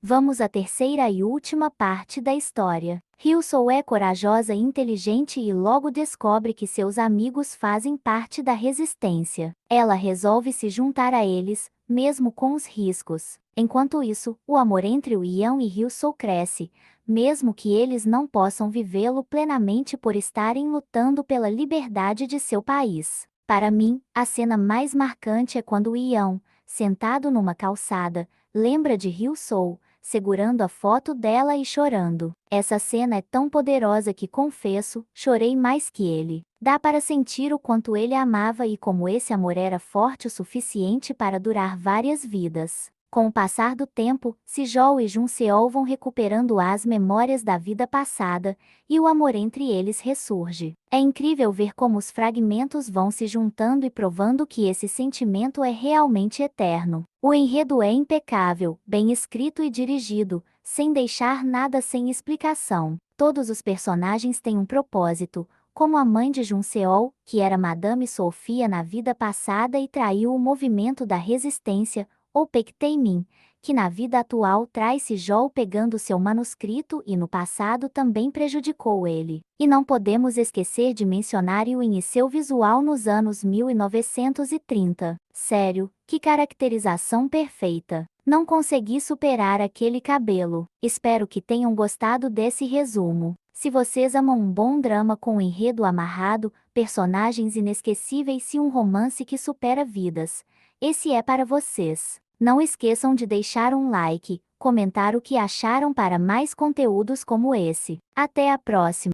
Vamos à terceira e última parte da história. Hyusoo é corajosa e inteligente e logo descobre que seus amigos fazem parte da resistência. Ela resolve se juntar a eles, mesmo com os riscos. Enquanto isso, o amor entre o Yeon e Hyusoo cresce, mesmo que eles não possam vivê-lo plenamente por estarem lutando pela liberdade de seu país. Para mim, a cena mais marcante é quando o Yeon, sentado numa calçada, lembra de Hyusoo, segurando a foto dela e chorando. Essa cena é tão poderosa que confesso, chorei mais que ele. Dá para sentir o quanto ele a amava e como esse amor era forte o suficiente para durar várias vidas. Com o passar do tempo, Sejol e Junseol vão recuperando as memórias da vida passada, e o amor entre eles ressurge. É incrível ver como os fragmentos vão se juntando e provando que esse sentimento é realmente eterno. O enredo é impecável, bem escrito e dirigido, sem deixar nada sem explicação. Todos os personagens têm um propósito, como a mãe de Junseol, que era Madame Sofia na vida passada e traiu o movimento da resistência, ou Paek Taemin, que na vida atual traz Sejol pegando seu manuscrito e no passado também prejudicou ele. E não podemos esquecer de mencionar Yuin e seu visual nos anos 1930. Sério, que caracterização perfeita! Não consegui superar aquele cabelo. Espero que tenham gostado desse resumo. Se vocês amam um bom drama com um enredo amarrado, personagens inesquecíveis e um romance que supera vidas, esse é para vocês. Não esqueçam de deixar um like, comentar o que acharam para mais conteúdos como esse. Até a próxima!